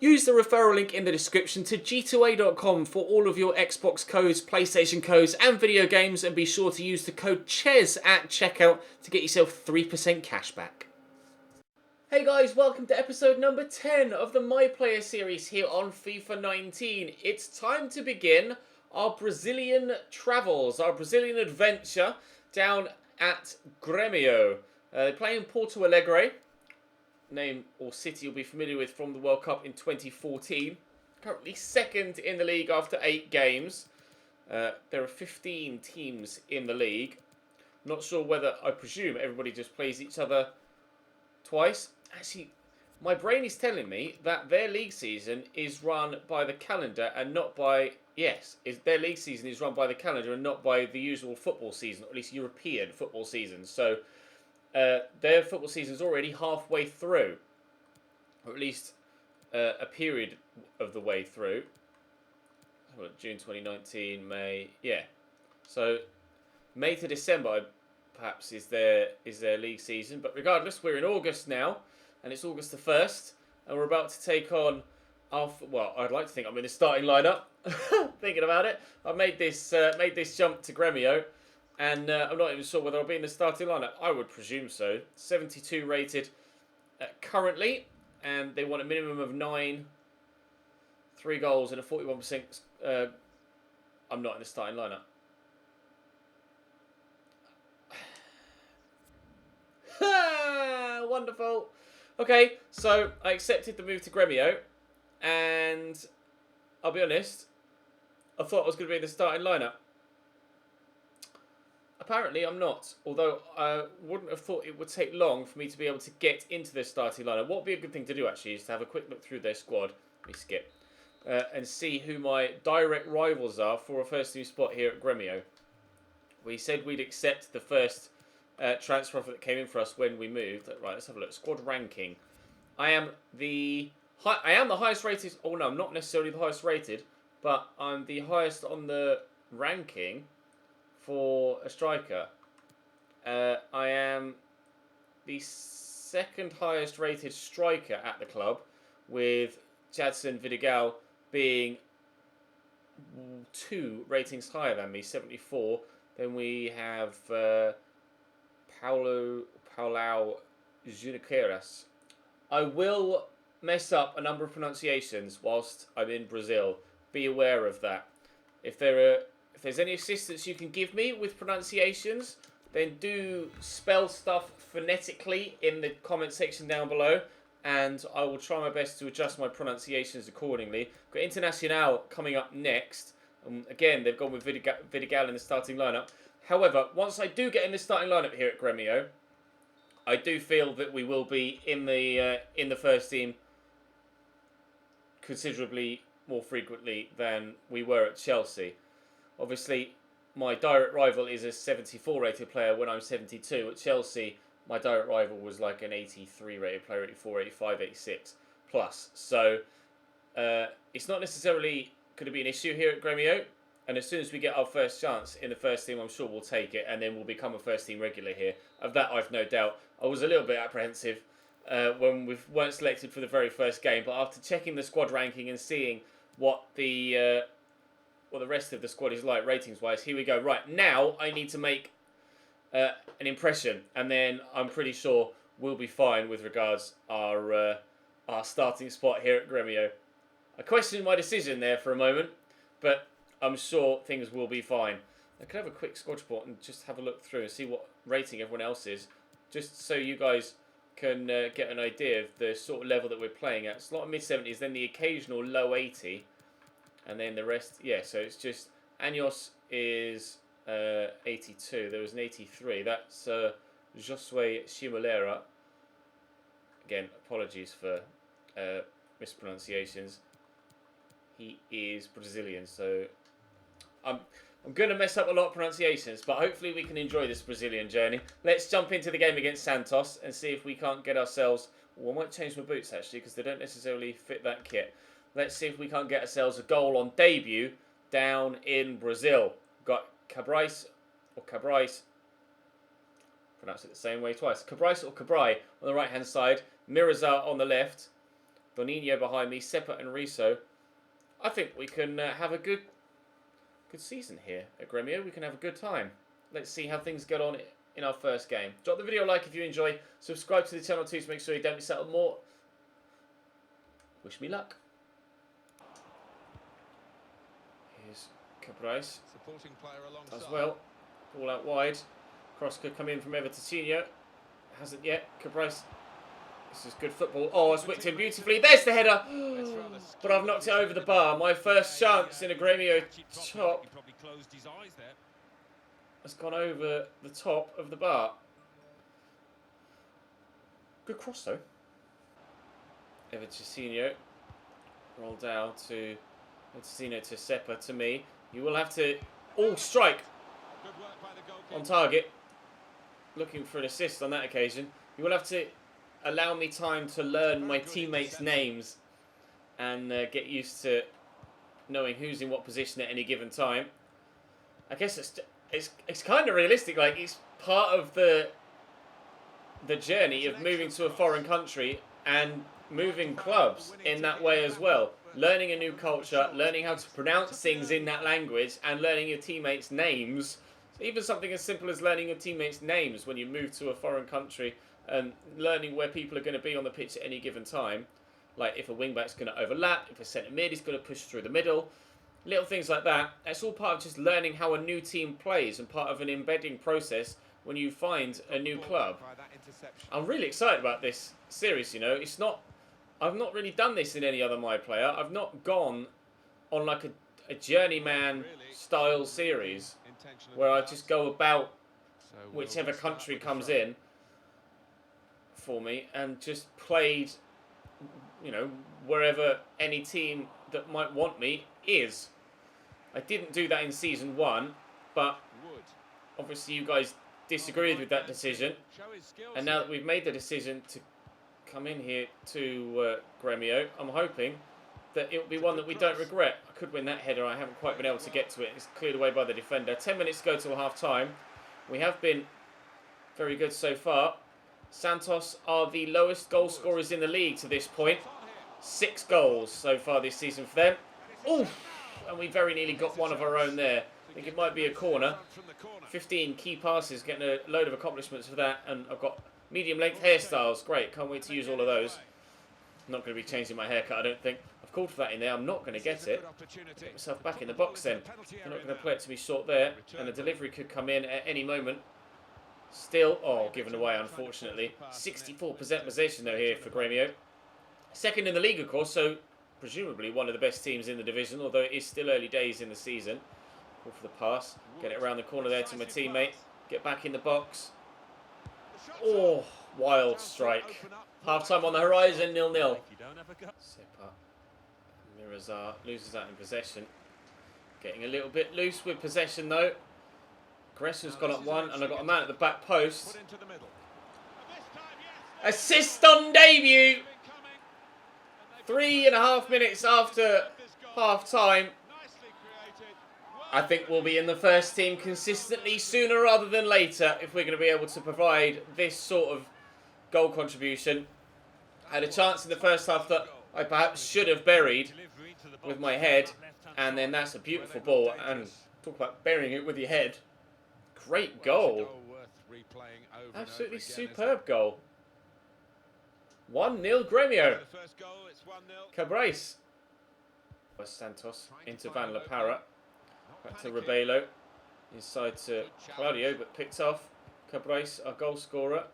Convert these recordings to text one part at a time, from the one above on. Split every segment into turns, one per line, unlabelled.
Use the referral link in the description to g2a.com for all of your Xbox codes, PlayStation codes and video games, and be sure to use the code CHES at checkout to get yourself 3% cash back. Hey guys, welcome to episode number 10 of the My Player series here on FIFA 19. It's time to begin our Brazilian travels, our Brazilian adventure down at Gremio. They play in Porto Alegre. Name or city you'll be familiar with from the World Cup in 2014. Currently second in the league after 8 games. There are 15 teams in the league. Not sure whether, I presume everybody just plays each other twice. Actually, my brain is telling me that their league season is run by the calendar and not by... Yes, their league season is run by the calendar and not by the usual football season, or at least European football season. So their football season is already halfway through, or at least a period of the way through. June 2019, May, yeah. So May to December, perhaps, is their league season. But regardless, we're in August now, and it's August the 1st, and we're about to take on our... Well, I'd like to think I'm in the starting lineup. Thinking about it, I made this jump to Gremio. And I'm not even sure whether I'll be in the starting lineup. I would presume so. 72 rated currently. And they want a minimum of 9. 3 goals and a 41%. I'm not in the starting lineup. Wonderful. Okay, so I accepted the move to Gremio. And I'll be honest, I thought I was going to be in the starting lineup. Apparently I'm not, although I wouldn't have thought it would take long for me to be able to get into their starting lineup. What would be a good thing to do, actually, is to have a quick look through their squad. Let me skip. And see who my direct rivals are for a first team spot here at Gremio. We said we'd accept the first transfer offer that came in for us when we moved. Right, let's have a look. Squad ranking. I am the highest rated... Oh, no, I'm not necessarily the highest rated, but I'm the highest on the ranking for a striker. I am the second highest rated striker at the club, with Jadson Vidigal being 2 ratings higher than me, 74. Then we have Paulo Junqueiras. I will mess up a number of pronunciations whilst I'm in Brazil. Be aware of that. If there's any assistance you can give me with pronunciations, then do spell stuff phonetically in the comment section down below, and I will try my best to adjust my pronunciations accordingly. Got Internacional coming up next. Again, they've gone with Vidigal in the starting lineup. However, once I do get in the starting lineup here at Gremio, I do feel that we will be in the first team considerably more frequently than we were at Chelsea. Obviously, my direct rival is a 74 rated player when I'm 72. At Chelsea, my direct rival was like an 83 rated player, 84, 85, 86 plus. So it's not necessarily going to be an issue here at Gremio. And as soon as we get our first chance in the first team, I'm sure we'll take it, and then we'll become a first team regular here. Of that, I've no doubt. I was a little bit apprehensive when we weren't selected for the very first game, but after checking the squad ranking and seeing what the rest of the squad is like ratings-wise, here we go. Right, now I need to make an impression, and then I'm pretty sure we'll be fine with regards our starting spot here at Gremio. I questioned my decision there for a moment, but I'm sure things will be fine. I could have a quick squad report and just have a look through and see what rating everyone else is, just so you guys can get an idea of the sort of level that we're playing at. It's a lot of mid-70s, then the occasional low 80, and then the rest, yeah, so it's just, Anyos is 82, there was an 83, that's Josue Chimolera. Again, apologies for mispronunciations. He is Brazilian, so I'm going to mess up a lot of pronunciations, but hopefully we can enjoy this Brazilian journey. Let's jump into the game against Santos and see if we can't get ourselves... Well, I might change my boots, actually, because they don't necessarily fit that kit. Let's see if we can't get ourselves a goal on debut down in Brazil. Got Cabrais, pronounce it the same way twice. Cabrais or Cabrai on the right-hand side. Mirazar on the left. Donino behind me, Sepa and Riso. I think we can have a good season here at Gremio. We can have a good time. Let's see how things get on in our first game. Drop the video a like if you enjoy. Subscribe to the channel too to make sure you don't miss out on more. Wish me luck. Here's Cabrais as well. Ball out wide. Cross could come in from Evertonino. Hasn't yet. Cabrais. This is good football. Oh, it's whipped in beautifully. There's the header. But I've knocked it over the bar. My first chance in a Gremio top has gone over the top of the bar. Good cross though. Evertonino. Roll down to Evertonino to Sepa to me. You will have to... Oh, strike. On target. Looking for an assist on that occasion. You will have to allow me time to learn my teammates' names and get used to knowing who's in what position at any given time. I guess it's kind of realistic. Like, it's part of the journey of moving to a foreign country and moving clubs in that way as well. Learning a new culture, learning how to pronounce things in that language, and learning your teammates' names. Even something as simple as learning your teammates' names when you move to a foreign country, and learning where people are going to be on the pitch at any given time. Like if a wing-back's going to overlap, if a centre-mid is going to push through the middle. Little things like that. It's all part of just learning how a new team plays and part of an embedding process when you find a new club. I'm really excited about this series, you know. I've not really done this in any other My Player. I've not gone on like a journeyman style series where I just go about whichever country comes in for me and just played, you know, wherever any team that might want me is. I didn't do that in Season 1, but obviously you guys disagreed with that decision. And now that we've made the decision to come in here to Gremio, I'm hoping that it'll be one that we don't regret. I could win that header. I haven't quite been able to get to it. It's cleared away by the defender. 10 minutes to go till half-time. We have been very good so far. Santos are the lowest goal scorers in the league to this point. 6 goals so far this season for them. Ooh! And we very nearly got one of our own there. I think it might be a corner. 15 key passes, getting a load of accomplishments for that. And I've got medium length hairstyles. Great, can't wait to use all of those. I'm not going to be changing my haircut, I don't think. I've called for that in there. I'm not going to get it. Get myself back in the box then. I'm not going to play it to be short there. And the delivery could come in at any moment. Still, oh, given away, unfortunately. 64% possession, though, here for Gremio. Second in the league, of course, so presumably one of the best teams in the division, although it is still early days in the season. Go for the pass. Get it around the corner there to my teammate. Get back in the box. Oh, wild strike. Half-time on the horizon, 0-0. Sepa. Mirazar loses out in possession. Getting a little bit loose with possession, though. Aggression's gone up one, and I've got a man at the back post. Assist on debut! 3.5 minutes after half-time. I think we'll be in the first team consistently sooner rather than later if we're going to be able to provide this sort of goal contribution. I had a chance in the first half that I perhaps should have buried with my head, and then that's a beautiful ball. And talk about burying it with your head. Great goal. Absolutely superb goal. 1-0 Gremio. Cabrais. Santos into Van La Parra. Back to Rebelo. Inside to Claudio, but picked off. Cabrais, our goal scorer.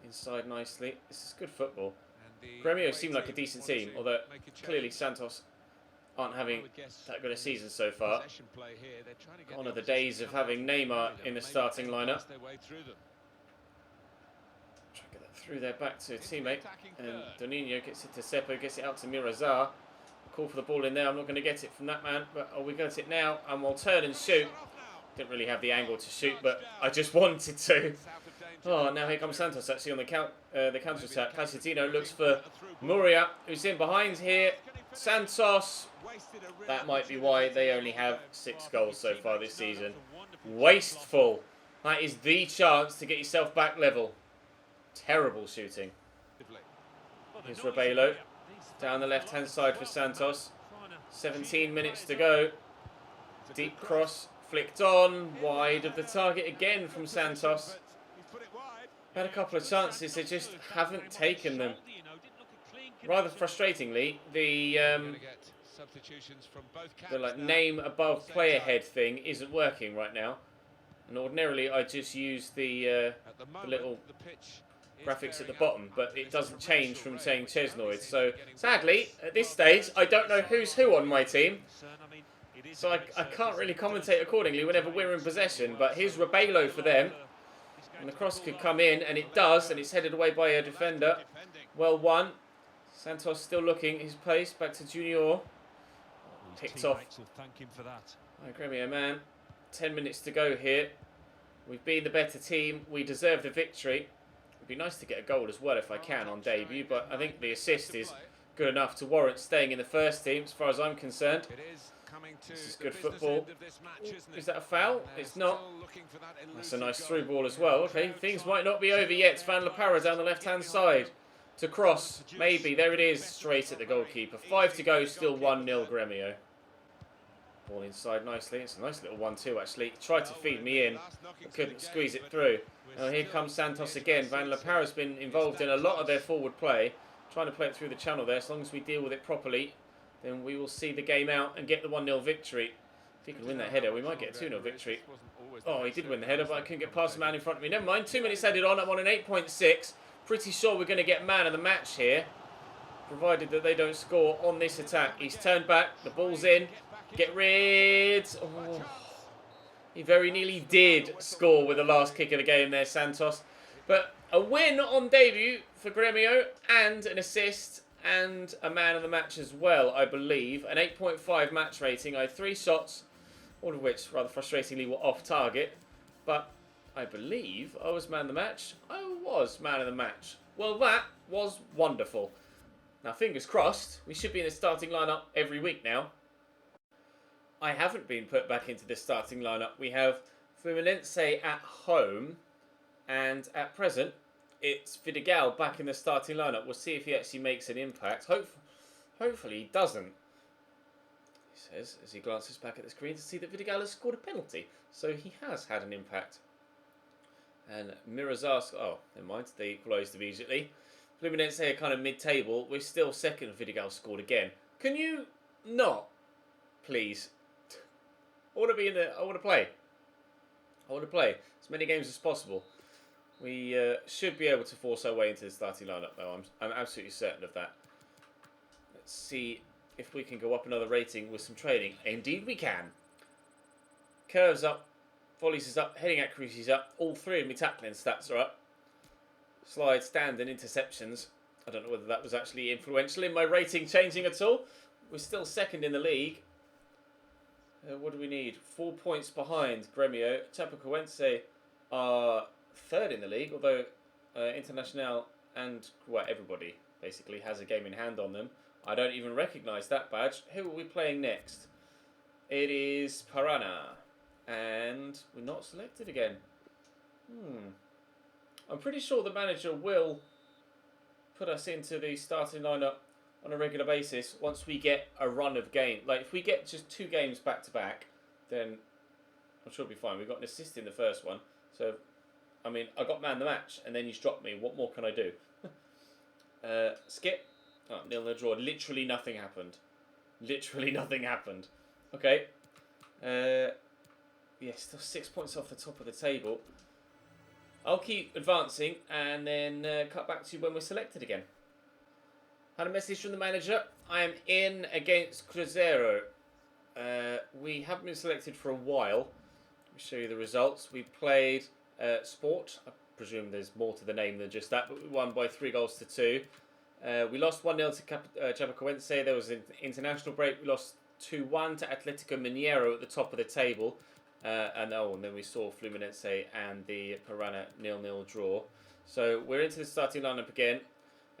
Inside nicely. This is good football. Gremio seem like a decent team, although clearly Santos aren't having that good a season so far. Gone are the days of having Neymar in the starting lineup. Try to get that through there back to a teammate. And Donino gets it to Sepa, gets it out to Mirazar. Call for the ball in there. I'm not going to get it from that man, but we got it now, and we'll turn and shoot. Didn't really have the angle to shoot, but I just wanted to. Oh, now here comes Santos actually on the counter-attack. Pasatino looks for Muria, who's in behind here. Santos. That might be why they only have 6 goals so far this season. Wasteful. That is the chance to get yourself back level. Terrible shooting. Here's Rebelo. Down the left-hand side for Santos. 17 minutes to go. Deep cross. Flicked on. Wide of the target again from Santos. Had a couple of chances. They just haven't taken them. Rather frustratingly, the like name above player head thing isn't working right now. And ordinarily I just use the little graphics at the bottom, but it doesn't change from saying Chesnoid. So sadly, at this stage, I don't know who's who on my team. So I can't really commentate accordingly whenever we're in possession. But here's Rebelo for them. And the cross could come in, and it does, and it's headed away by a defender. Well won. Santos still looking his place. Back to Junior. Picked off. Right, Gremio, man. 10 minutes to go here. We've been the better team. We deserve the victory. It'd be nice to get a goal as well if I can on debut, but I think the assist is good enough to warrant staying in the first team as far as I'm concerned. This is good football. Is that a foul? It's not. That's a nice through ball as well. Okay, things might not be over yet. Van La Parra down the left-hand side. To cross. Maybe. There it is. Straight at the goalkeeper. 5 to go. Still 1-0 Gremio. Ball inside nicely. It's a nice little 1-2 actually. Tried to feed me in, but couldn't squeeze it through. Now here comes Santos again. Van La Parra's been involved in a lot of their forward play. Trying to play it through the channel there. As long as we deal with it properly, then we will see the game out and get the 1-0 victory. If he could win that header, we might get a 2-0 victory. Oh, he did win the header, but I couldn't get past the man in front of me. Never mind. 2 minutes added on. I'm on an 8.6. Pretty sure we're going to get man of the match here, provided that they don't score on this attack. He's turned back. The ball's in. Get rid. Oh. He very nearly did score with the last kick of the game there, Santos. But a win on debut for Gremio and an assist and a man of the match as well, I believe. An 8.5 match rating. I had 3 shots, all of which, rather frustratingly, were off target. But I believe I was man of the match. I was man of the match. Well, that was wonderful. Now, fingers crossed, we should be in the starting lineup every week now. I haven't been put back into the starting lineup. We have Fluminense at home, and at present, it's Vidigal back in the starting lineup. We'll see if he actually makes an impact. Hopefully he doesn't. He says as he glances back at the screen to see that Vidigal has scored a penalty. So he has had an impact. And Mirazar, oh, never mind, they equalised immediately. Fluminense are kind of mid-table. We're still second. Vidigal scored again. Can you not, please? I want to be in the. I want to play. I want to play as many games as possible. We should be able to force our way into the starting lineup, though. I'm absolutely certain of that. Let's see if we can go up another rating with some training. Indeed, we can. Curves up, volleys is up, heading accuracy is up. All 3 of my tackling stats are up. Slide, stand, and interceptions. I don't know whether that was actually influential in my rating changing at all. We're still second in the league. What do we need? 4 points behind Gremio. Chapecoense are 3rd in the league, although Internacional and everybody basically has a game in hand on them. I don't even recognise that badge. Who are we playing next? It is Parana. And we're not selected again. I'm pretty sure the manager will put us into the starting lineup on a regular basis once we get a run of game. Like, if we get just 2 games back to back, then I'm sure it'll be fine. We got an assist in the first one. So, I mean, I got man of the match, and then he's dropped me. What more can I do? Skip. Oh, 0-0 draw. Literally nothing happened. Literally nothing happened. Okay. Yeah, still 6 points off the top of the table. I'll keep advancing and then cut back to you when we're selected again. Had a message from the manager. I am in against Cruzeiro. We haven't been selected for a while. Let me show you the results. We played Sport. I presume there's more to the name than just that, but we won by 3-2. We lost 1-0 to Chapecoense. There was an international break. We lost 2-1 to Atlético Mineiro at the top of the table. And then we saw Fluminense and the Parana 0-0 draw. So we're into the starting lineup again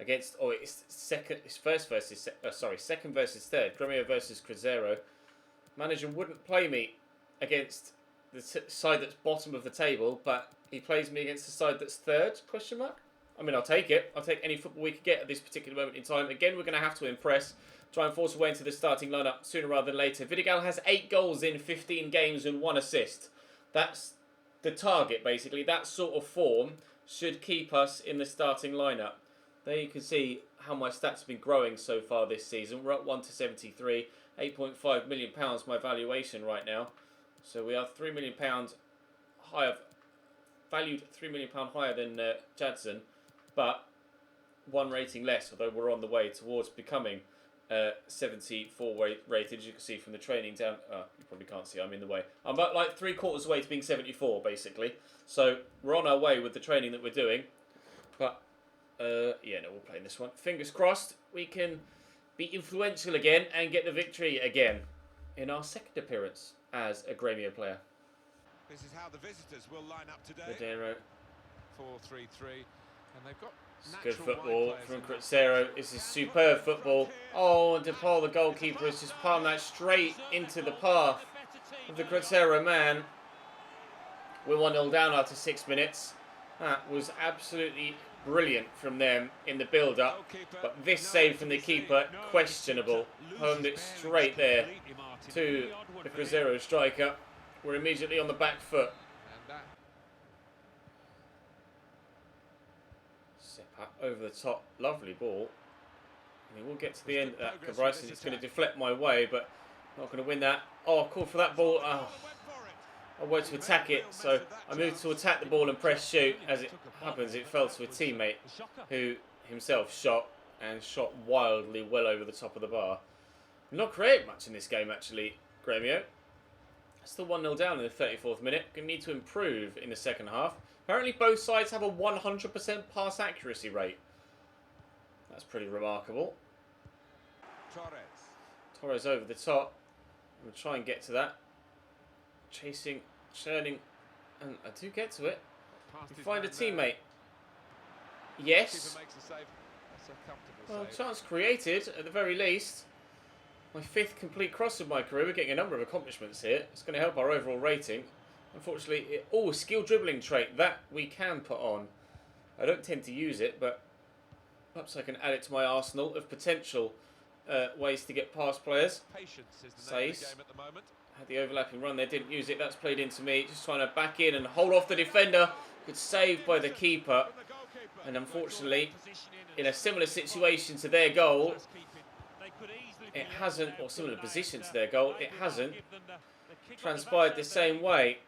against. Oh, it's second. It's second versus third. Gremio versus Cruzeiro. Manager wouldn't play me against the side that's bottom of the table, but he plays me against the side that's third? Question mark. I mean, I'll take it. I'll take any football we could get at this particular moment in time. Again, we're going to have to impress. Try and force our way into the starting lineup sooner rather than later. Vidigal has 8 goals in 15 games and 1 assist. That's the target, basically. That sort of form should keep us in the starting lineup. There you can see how my stats have been growing so far this season. We're up 1 to 73. £8.5 million my valuation right now. So we are £3 million higher, valued £3 million higher than Jadson, but 1 rating less, although we're on the way towards becoming 74 rated, as you can see from the training down. You probably can't see, I'm in the way. I'm about like 3/4 way to being 74, basically. So we're on our way with the training that we're doing. But yeah, no, we'll play in this one. Fingers crossed we can be influential again and get the victory again in our second appearance as a Gremio player.
This is how the visitors will line up today. 4-3-3, and they've got
good football from Cruzeiro. This is superb football. Oh, and DePaul, the goalkeeper, has just palmed that straight into the path of the Cruzeiro man. We're 1-0 down after 6 minutes. That was absolutely brilliant from them in the build-up. But this save from the keeper, questionable. Palmed it straight there to the Cruzeiro striker. We're immediately on the back foot. Sepa over the top, lovely ball. I mean, we'll get to the end of that. Cabryson, it's going to deflect my way, but not going to win that. Oh, call for that ball. Oh, I wanted to attack it, so I moved to attack the ball and press shoot. As it happens, it fell to a teammate who himself shot and shot wildly well over the top of the bar. Not create much in this game, actually, Gremio. Still 1-0 down in the 34th minute. Going to need to improve in the second half. Apparently both sides have a 100% pass accuracy rate. That's pretty remarkable. Torres over the top. I'm going to try and get to that. Chasing, churning, and I do get to it. You find a teammate. Yes. Well, chance created at the very least. My 5th complete cross of my career. We're getting a number of accomplishments here. It's going to help our overall rating. Unfortunately, skill dribbling trait. That we can put on. I don't tend to use it, but perhaps I can add it to my arsenal of potential ways to get past players. Says. Had the overlapping run there, didn't use it. That's played into me. Just trying to back in and hold off the defender. Good save by the keeper. And unfortunately, in a similar situation to their goal, it hasn't, or similar position to their goal, it hasn't transpired the same way.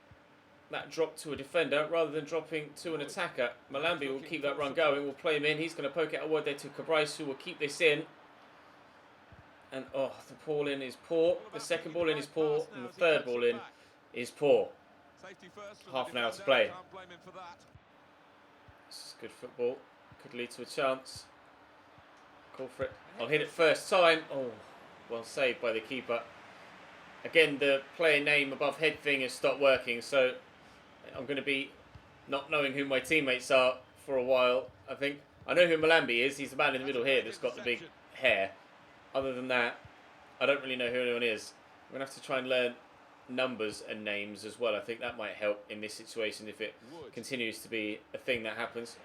That dropped to a defender rather than dropping to an attacker. Malambi will keep that run going. We'll play him in. He's going to poke it outward there to Cabryson, who will keep this in. And oh, the ball in is poor. The second ball in is poor. And the third ball in is poor. Half an hour to play. This is good football. Could lead to a chance. Call for it. I'll hit it first time. Oh, well saved by the keeper. Again, the player name above head thing has stopped working. So I'm going to be not knowing who my teammates are for a while, I think. I know who Malambi is. He's the man in the middle here that's got the big hair. Other than that, I don't really know who anyone is. I'm going to have to try and learn numbers and names as well. I think that might help in this situation if it continues to be a thing that happens.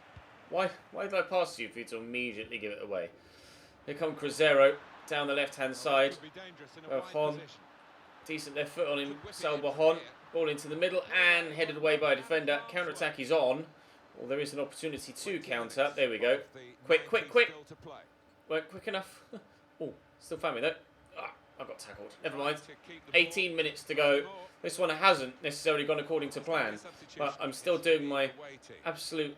Why did I pass you for you to immediately give it away? Here come Cruzeiro down the left-hand side. Hon, decent left foot on him. Salba Hon, ball into the middle and headed away by a defender. Counter-attack is on. Well, there is an opportunity to counter. There we go. Quick. Weren't quick enough. Oh, still found me though. I got tackled. Never mind. 18 minutes to go. This one hasn't necessarily gone according to plan, but I'm still doing my absolute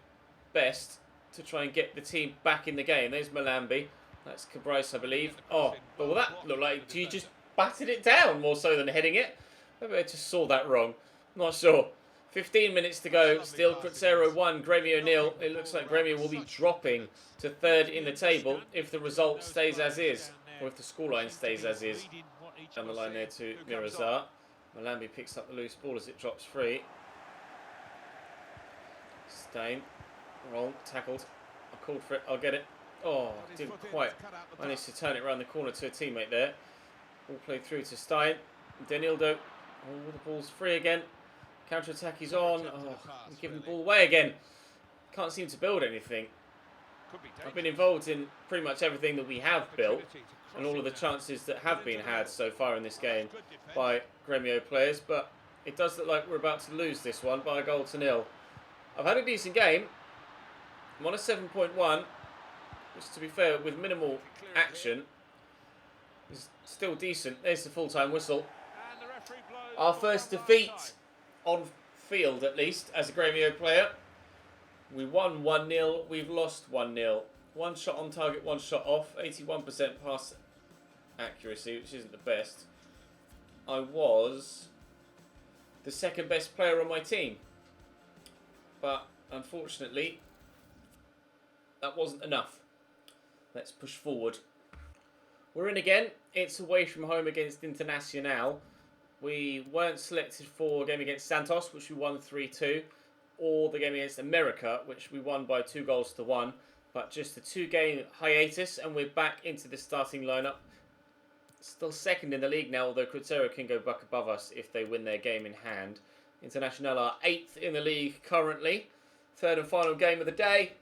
best to try and get the team back in the game. There's Malambi. That's Cabryson, I believe. Oh, but will that look like you just batted it down more so than heading it? Maybe I just saw that wrong. Not sure. 15 minutes to go. Still Cruzeiro 1, Gremio 0. It looks like Gremio will be dropping to 3rd in the table if the result stays as is. Or if the scoreline stays as is. Down the line there to Mirazar. Malambi picks up the loose ball as it drops free. Stain. Wrong. Tackled. I called for it. I'll get it. Oh, didn't quite manage to turn it around the corner to a teammate there. Ball played through to Stein. Denildo. Oh, the ball's free again. Counter-attack is on. Oh, I'm giving the ball away again. Can't seem to build anything. I've been involved in pretty much everything that we have built and all of the chances that have been had so far in this game by Gremio players, but it does look like we're about to lose this one by 1-0. I've had a decent game. I'm on a 7.1, which, to be fair, with minimal action, is still decent. There's the full-time whistle. Our first defeat on field, at least, as a Gremio player. We won 1-0, we've lost 1-0. One shot on target, one shot off. 81% pass accuracy, which isn't the best. I was the second best player on my team. But, unfortunately, that wasn't enough. Let's push forward. We're in again. It's away from home against Internacional. We weren't selected for a game against Santos, which we won 3-2, or the game against America, which we won by 2-1, but just a 2-game hiatus, and we're back into the starting lineup. Still second in the league now, although Cruzeiro can go back above us if they win their game in hand. International are 8th in the league currently. Third and final game of the day.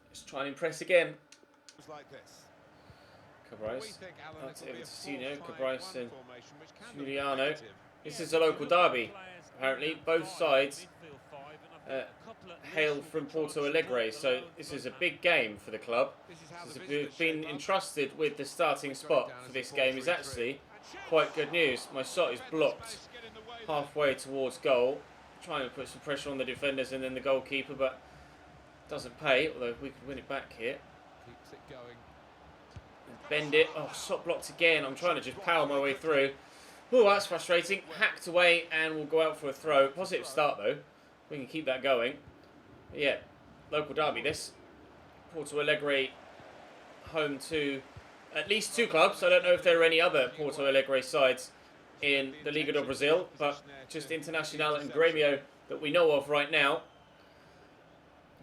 Let's try and impress again. Cabrais, that's Evertino, Cabrais and Giuliano. This is a local derby, apparently. Both sides hail from Porto Alegre, so this is a big game for the club. We've been entrusted with the starting spot for this game. Is actually quite good news. My shot is blocked halfway towards goal. Trying to put some pressure on the defenders and then the goalkeeper, but doesn't pay, although we could win it back here.
Keeps it going.
Bend it. Oh, shot blocked again. I'm trying to just power my way through. Oh, that's frustrating. Hacked away and we'll go out for a throw. Positive start though. We can keep that going. But yeah, local derby this. Porto Alegre home to at least 2 clubs. I don't know if there are any other Porto Alegre sides in the Liga do Brazil, but just Internacional and Gremio that we know of right now.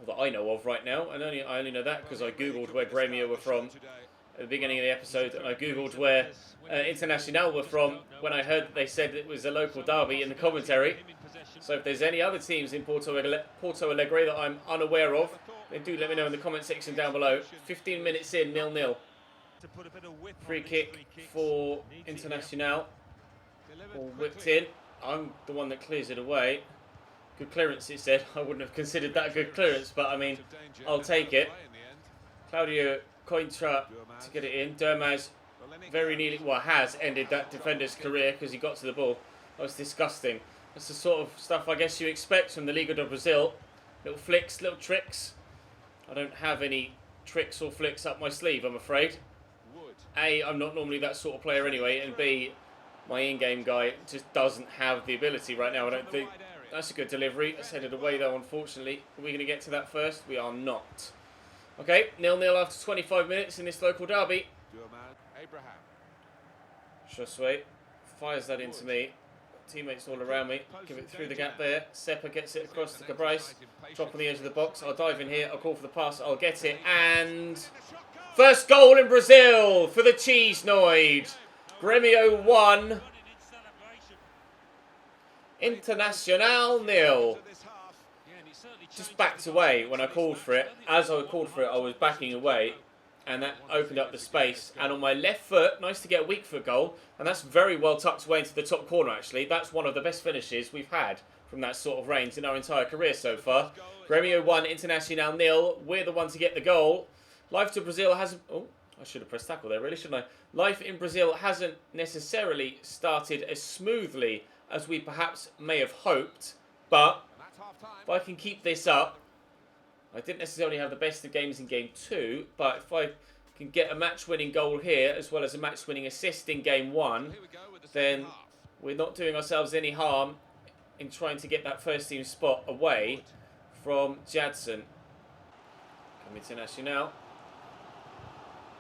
Or that I know of right now. And I only know that because I googled where Gremio were from at the beginning of the episode, and I googled where Internacional were from when I heard that they said it was a local derby in the commentary. So if there's any other teams in Porto Alegre that I'm unaware of, then do let me know in the comment section down below. 15 minutes in, 0-0. Free kick for Internacional. All whipped in. I'm the one that clears it away. Good clearance, it said. I wouldn't have considered that a good clearance, but I mean, I'll take it. Claudio Cointra to get it in. Dermaz very nearly, well, has ended that defender's career because he got to the ball. That was disgusting. That's the sort of stuff I guess you expect from the Liga do Brazil. Little flicks, little tricks. I don't have any tricks or flicks up my sleeve, I'm afraid. A, I'm not normally that sort of player anyway, and B, my in-game guy just doesn't have the ability right now, I don't think. That's a good delivery. It's headed away though, unfortunately. Are we going to get to that first? We are not. Okay, 0-0 after 25 minutes in this local derby. Josue fires that into me. Teammates all around me. Give it through the gap there. Seppa gets it across to Cabrais. Drop on the edge of the box. I'll dive in here. I'll call for the pass. I'll get it. And first goal in Brazil for the Cheese Noid. Gremio 1. Internacional 0. Just backed away when I called for it. As I called for it, I was backing away. And that opened up the space. And on my left foot, nice to get a weak foot goal. And that's very well tucked away into the top corner, actually. That's one of the best finishes we've had from that sort of range in our entire career so far. Gremio 1, Internacional 0. We're the one to get the goal. Life to Brazil hasn't... Oh, I should have pressed tackle there, really, shouldn't I? Life in Brazil hasn't necessarily started as smoothly as we perhaps may have hoped. But if I can keep this up... I didn't necessarily have the best of games in Game 2, but if I can get a match-winning goal here, as well as a match-winning assist in Game 1, then we're not doing ourselves any harm in trying to get that first-team spot away from Jadson. Internacional.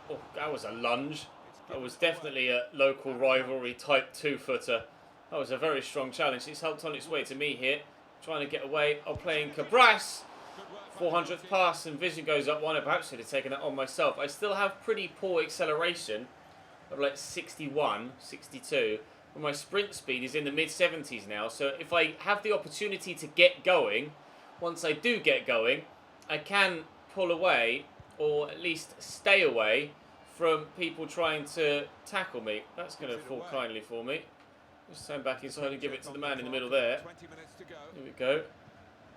Oh, that was a lunge. That was definitely a local rivalry type 2-footer. That was a very strong challenge. It's helped on its way to me here. Trying to get away. I'm playing Cabrais. 400th pass and vision goes up one. I perhaps should have taken that on myself. I still have pretty poor acceleration of like 61, 62. But my sprint speed is in the mid-70s now. So if I have the opportunity to get going, once I do get going, I can pull away or at least stay away from people trying to tackle me. That's going to fall kindly for me. Just turn back inside and give it to the man in the middle there. Here we go.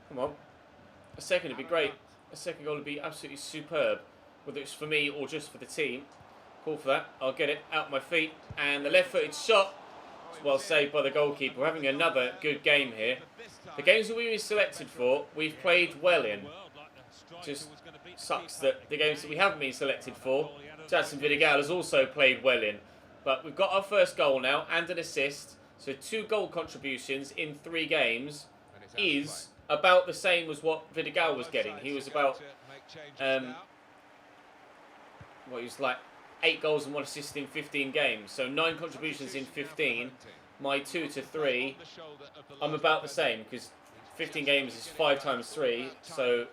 Come on. A second would be great. A second goal would be absolutely superb, whether it's for me or just for the team. Call for that. I'll get it out my feet. And the left-footed shot is well saved by the goalkeeper. We're having another good game here. The games that we've been selected for, we've played well in. Just sucks that the games that we haven't been selected for, Jadson Vidigal has also played well in. But we've got our first goal now and an assist. So 2 goal contributions in 3 games is about the same as what Vidigal was getting. He was about, he was like 8 goals and 1 assist in 15 games. So 9 contributions in 15. My 2 to 3, I'm about the same because 15 games is 5 times 3. So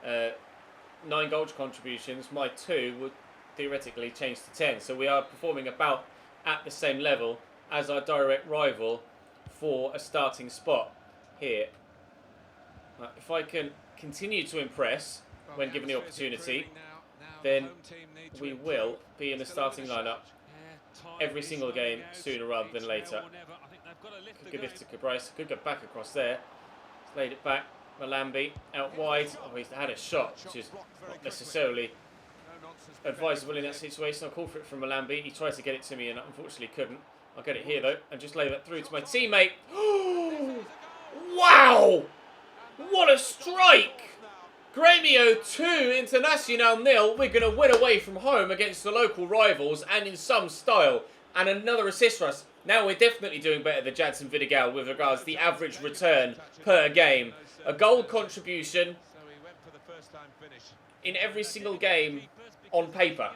9 goal contributions. My 2 would theoretically change to 10. So we are performing about at the same level as our direct rival for a starting spot here. If I can continue to impress when given the opportunity, then we will be in the starting lineup every single game sooner rather than later. Could give this to Cabrice. Could go back across there. He's laid it back. Malambi out wide. Oh, he's had a shot, which is not necessarily advisable in that situation. I'll call for it from Malambi. He tried to get it to me and unfortunately couldn't. I'll get it here though and just lay that through to my teammate. Wow! What a strike! Gremio 2, Internacional 0. We're going to win away from home against the local rivals and in some style. And another assist for us. Now we're definitely doing better than Jadson Vidigal with regards to the average return per game. A goal contribution in every single game on paper.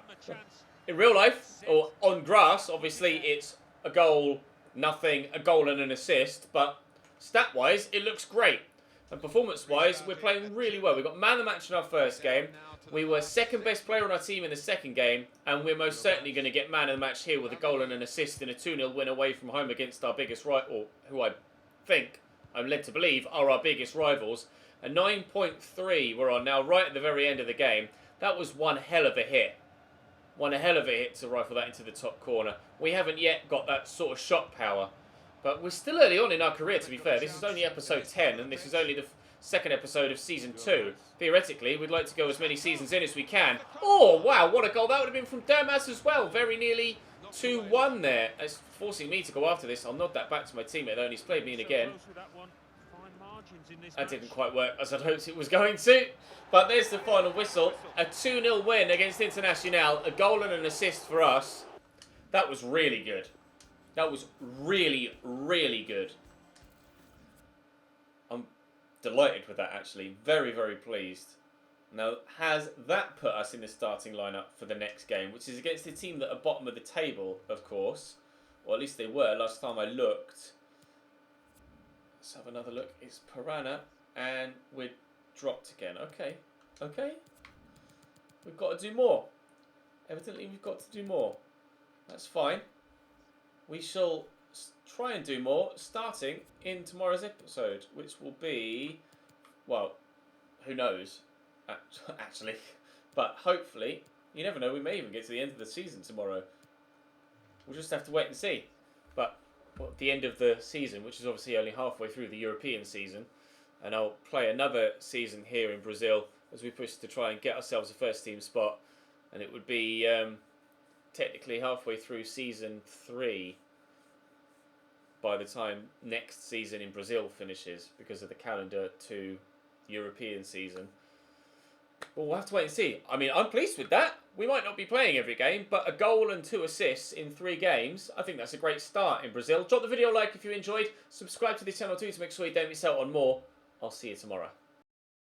In real life, or on grass, obviously it's a goal, nothing, a goal and an assist. But stat-wise, it looks great. And performance-wise, we're playing really well. We got man of the match in our first game. We were second best player on our team in the second game. And we're most certainly going to get man of the match here with a goal and an assist in a 2-0 win away from home against our biggest rival, or who I think, I'm led to believe, are our biggest rivals. A 9.3 we're on now, right at the very end of the game. That was one hell of a hit. One hell of a hit to rifle that into the top corner. We haven't yet got that sort of shot power. But we're still early on in our career, to be fair. This is only episode 10, and this is only the second episode of season 2. Theoretically, we'd like to go as many seasons in as we can. Oh, wow, what a goal. That would have been from Dermas as well. Very nearly 2-1 there. It's forcing me to go after this. I'll nod that back to my teammate, though, and he's played me in again. That didn't quite work as I'd hoped it was going to. But there's the final whistle. A 2-0 win against Internacional. A goal and an assist for us. That was really good. That was really, really good. I'm delighted with that, actually. Very, very pleased. Now, has that put us in the starting lineup for the next game, which is against a team that are bottom of the table, of course. Or at least they were last time I looked. Let's have another look. It's Piranha, and we're dropped again. Okay. Okay. We've got to do more. Evidently, we've got to do more. That's fine. We shall try and do more starting in tomorrow's episode, which will be, well, who knows, actually. But hopefully, you never know, we may even get to the end of the season tomorrow. We'll just have to wait and see. But at the end of the season, which is obviously only halfway through the European season, and I'll play another season here in Brazil as we push to try and get ourselves a first team spot. And it would be technically halfway through season 3 by the time next season in Brazil finishes because of the calendar to European season. Well, we'll have to wait and see. I mean, I'm pleased with that. We might not be playing every game, but a goal and 2 assists in 3 games, I think that's a great start in Brazil. Drop the video a like if you enjoyed. Subscribe to this channel too to make sure you don't miss out on more. I'll see you tomorrow.